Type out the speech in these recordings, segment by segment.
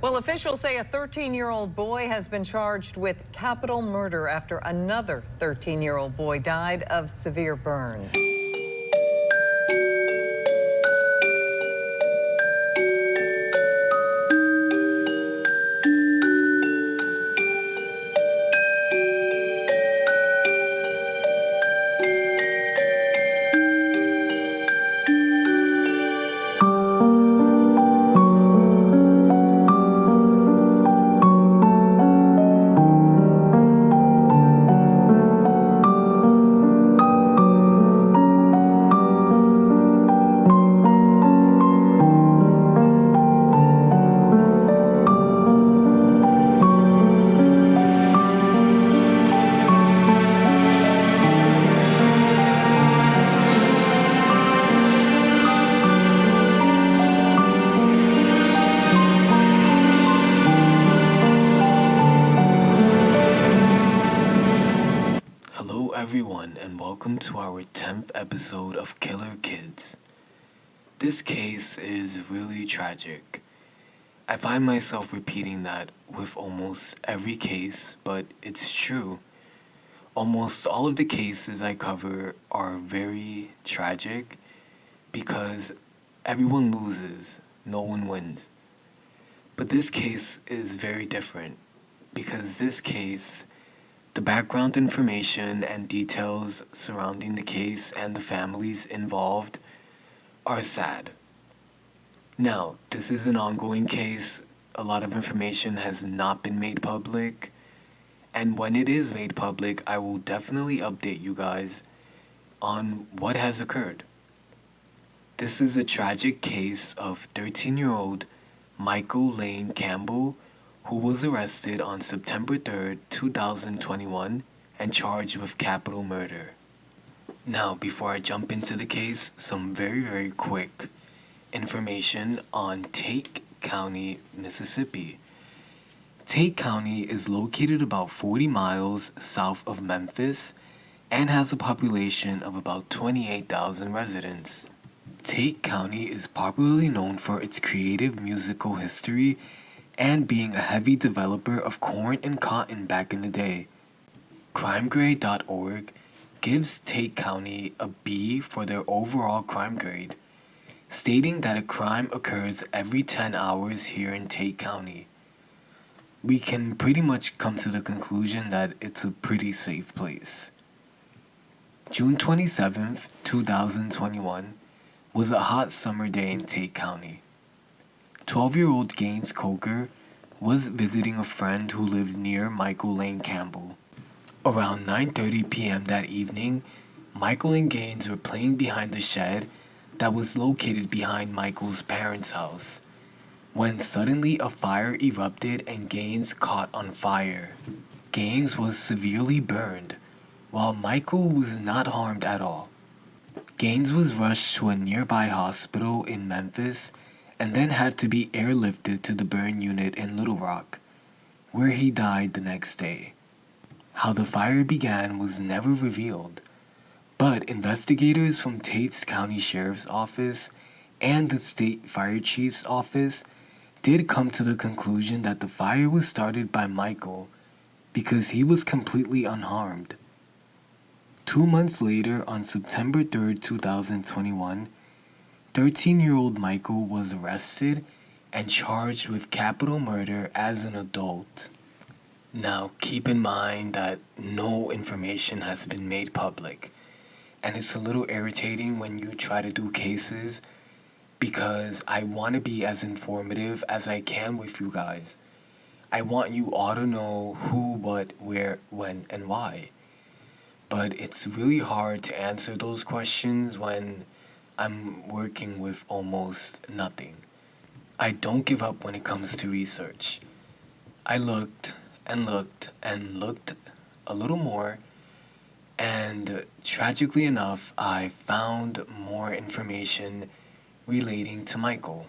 Well, officials say a 13-year-old boy has been charged with capital murder after another 13-year-old boy died of severe burns. Hello, everyone, and welcome to our 10th episode of Killer Kids. This case is really tragic. I find myself repeating that with almost every case, but it's true. Almost all of the cases I cover are very tragic because everyone loses, no one wins. But this case is very different because this case, the background information and details surrounding the case and the families involved are sad. Now, this is an ongoing case. A lot of information has not been made public. And when it is made public, I will definitely update you guys on what has occurred. This is a tragic case of 13-year-old Michael Lane Campbell, who was arrested on September 3rd, 2021, and charged with capital murder. Now, before I jump into the case, some very quick information on Tate County, Mississippi. Tate County is located about 40 miles south of Memphis and has a population of about 28,000 residents. Tate County is popularly known for its creative musical history and being a heavy developer of corn and cotton back in the day. CrimeGrade.org gives Tate County a B for their overall crime grade, stating that a crime occurs every 10 hours here in Tate County. We can pretty much come to the conclusion that it's a pretty safe place. June 27th, 2021 was a hot summer day in Tate County. 12-year-old Gaines Coker was visiting a friend who lived near Michael Lane Campbell. Around 9:30 p.m. that evening, Michael and Gaines were playing behind the shed that was located behind Michael's parents' house, when suddenly a fire erupted and Gaines caught on fire. Gaines was severely burned, while Michael was not harmed at all. Gaines was rushed to a nearby hospital in Memphis and then had to be airlifted to the burn unit in Little Rock, where he died the next day. How the fire began was never revealed, but investigators from Tate's County Sheriff's Office and the State Fire Chief's Office did come to the conclusion that the fire was started by Michael because he was completely unharmed. 2 months later, on September 3rd, 2021, 13-year-old Michael was arrested and charged with capital murder as an adult. Now, keep in mind that no information has been made public, and it's a little irritating when you try to do cases because I want to be as informative as I can with you guys. I want you all to know who, what, where, when, and why. But it's really hard to answer those questions when I'm working with almost nothing. I don't give up when it comes to research. I looked and looked and looked a little more, and tragically enough, I found more information relating to Michael.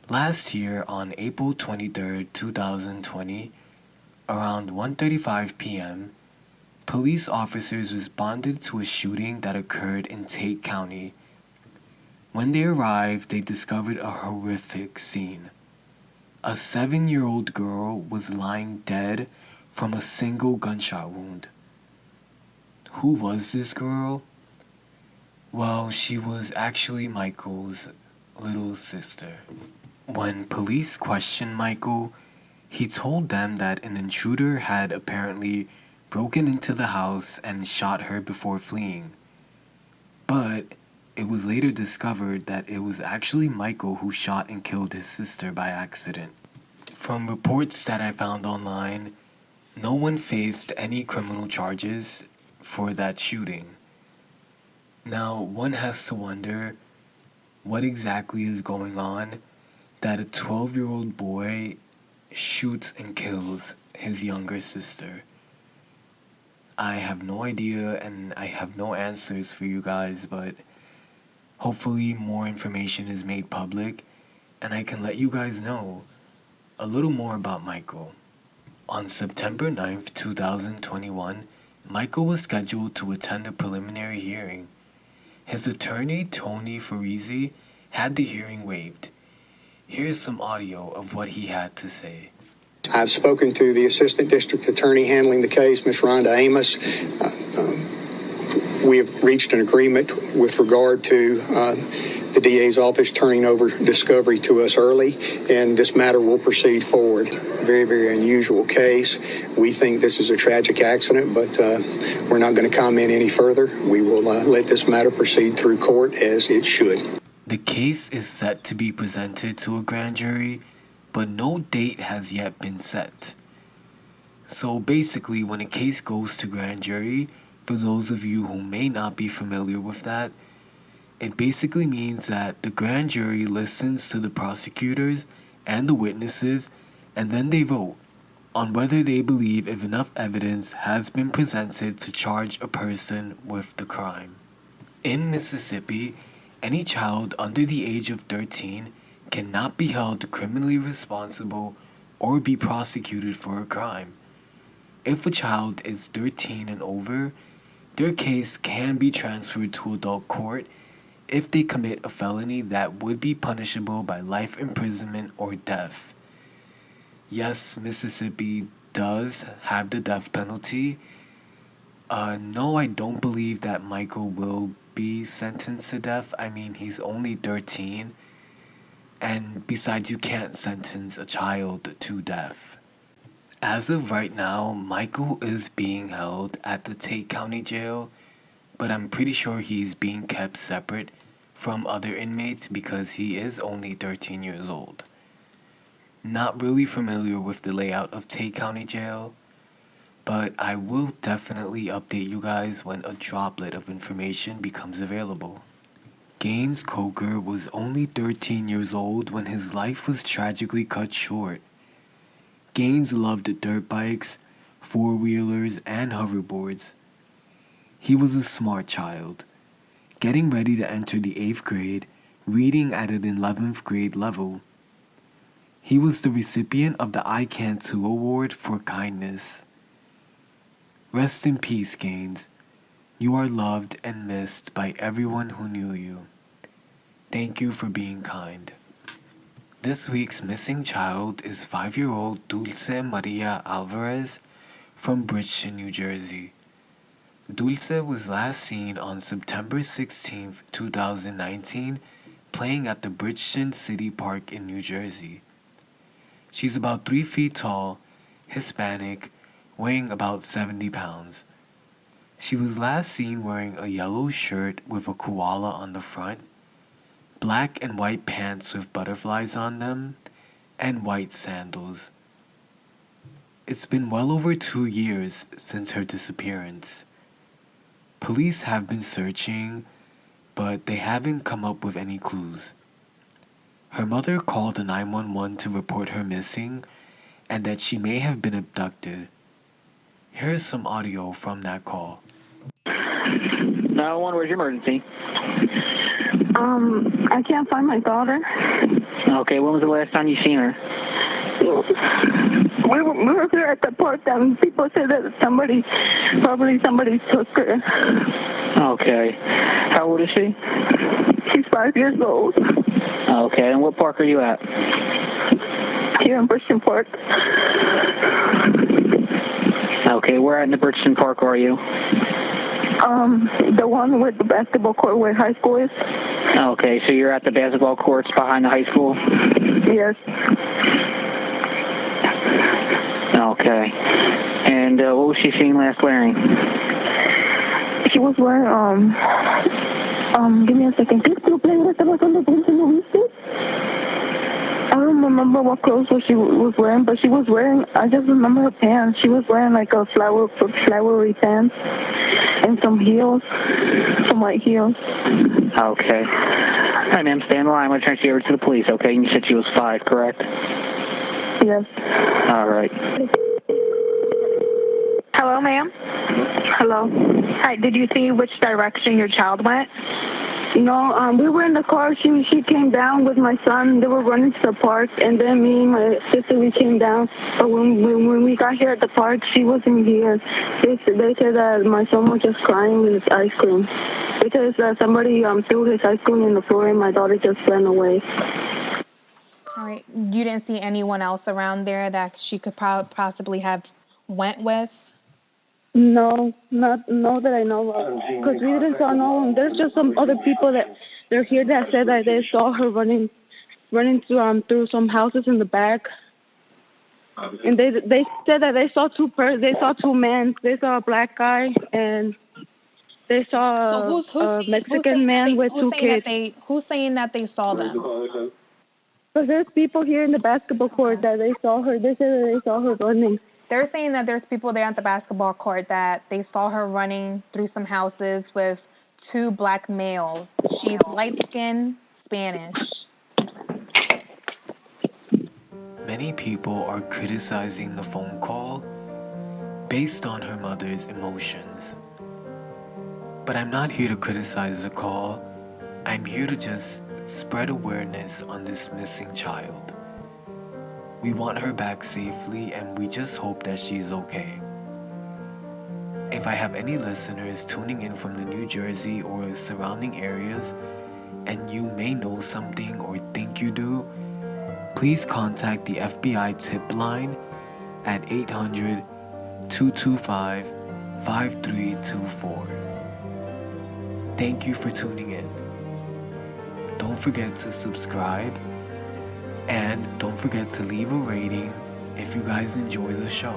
Last year, on April 23rd, 2020, around 1:35 p.m., police officers responded to a shooting that occurred in Tate County. When they arrived, they discovered a horrific scene. A 7-year-old girl was lying dead from a single gunshot wound. Who was this girl? Well, she was actually Michael's little sister. When police questioned Michael, he told them that an intruder had apparently broken into the house and shot her before fleeing. But it was later discovered that it was actually Michael who shot and killed his sister by accident. From reports that I found online, no one faced any criminal charges for that shooting. Now, one has to wonder what exactly is going on that a 12-year-old boy shoots and kills his younger sister. I have no idea and I have no answers for you guys, but hopefully more information is made public and I can let you guys know a little more about Michael. On September 9th, 2021, Michael was scheduled to attend a preliminary hearing. His attorney, Tony Farisi, had the hearing waived. Here's some audio of what he had to say. I've spoken to the Assistant District Attorney handling the case, Ms. Rhonda Amos. We have reached an agreement with regard to the DA's office turning over discovery to us early, and this matter will proceed forward. Very, very unusual case. We think this is a tragic accident, but we're not going to comment any further. We will let this matter proceed through court as it should. The case is set to be presented to a grand jury, but no date has yet been set. So basically, when a case goes to grand jury, for those of you who may not be familiar with that, it basically means that the grand jury listens to the prosecutors and the witnesses, and then they vote on whether they believe if enough evidence has been presented to charge a person with the crime. In Mississippi, any child under the age of 13 cannot be held criminally responsible or be prosecuted for a crime. If a child is 13 and over, their case can be transferred to adult court if they commit a felony that would be punishable by life imprisonment or death. Yes, Mississippi does have the death penalty. No, I don't believe that Michael will be sentenced to death. I mean, he's only 13. And besides, you can't sentence a child to death. As of right now, Michael is being held at the Tate County Jail, but I'm pretty sure he's being kept separate from other inmates because he is only 13 years old. Not really familiar with the layout of Tate County Jail, but I will definitely update you guys when a droplet of information becomes available. Gaines Coker was only 13 years old when his life was tragically cut short. Gaines loved dirt bikes, four-wheelers, and hoverboards. He was a smart child, getting ready to enter the 8th grade, reading at an 11th grade level. He was the recipient of the I Can Too Award for kindness. Rest in peace, Gaines. You are loved and missed by everyone who knew you. Thank you for being kind. This week's missing child is 5-year-old Dulce Maria Alvarez from Bridgeton, New Jersey. Dulce was last seen on September 16, 2019, playing at the Bridgeton City Park in New Jersey. She's about 3 feet tall, Hispanic, weighing about 70 pounds. She was last seen wearing a yellow shirt with a koala on the front, black and white pants with butterflies on them, and white sandals. It's been well over 2 years since her disappearance. Police have been searching, but they haven't come up with any clues. Her mother called the 911 to report her missing and that she may have been abducted. Here's some audio from that call. 911, where's your emergency? I can't find my daughter. Okay, when was the last time you seen her? We were here at the park and people said that somebody took her. Okay. How old is she? She's 5 years old. Okay, and what park are you at? Here in Bridgeton Park. Okay, where in the Bridgeton Park are you? The one with the basketball court where high school is. Okay, so you're at the basketball courts behind the high school? Yes. Okay. And what was she seen last wearing? She was wearing, give me a second. I don't remember what clothes she was wearing, but she was wearing, I just remember her pants. She was wearing like a flowery pants and some heels, some white heels. Okay. All right, ma'am, stay on the line. I'm going to transfer you over to the police, okay? And you said she was 5, correct? Yes. All right. Hello, ma'am. Hello. Hi, did you see which direction your child went? No, we were in the car. She came down with my son. They were running to the park, and then me and my sister, we came down. But when we got here at the park, she wasn't here. They said that my son was just crying with his ice cream. Because somebody threw his ice cream in the floor, and my daughter just ran away. All right. You didn't see anyone else around there that she could possibly have went with? No, not that I know of. Because we didn't saw no one. There's just some other people that they're here that said that they saw her running through some houses in the back. And they said that they saw two men. They saw a black guy and they saw a Mexican man with two kids. Who's saying that they saw them? Because there's people here in the basketball court that they saw her. They said that they saw her running. They're saying that there's people there at the basketball court that they saw her running through some houses with 2 black males. She's light-skinned, Spanish. Many people are criticizing the phone call based on her mother's emotions. But I'm not here to criticize the call. I'm here to just spread awareness on this missing child. We want her back safely, and we just hope that she's okay. If I have any listeners tuning in from the New Jersey or surrounding areas, and you may know something or think you do, please contact the FBI tip line at 800-225-5324. Thank you for tuning in. Don't forget to subscribe. And don't forget to leave a rating if you guys enjoy the show.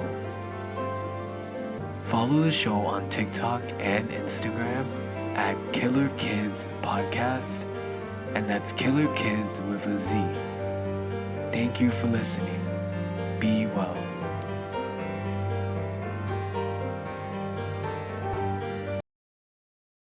Follow the show on TikTok and Instagram at Killer Kids Podcast, and that's Killer Kids with a Z. Thank you for listening.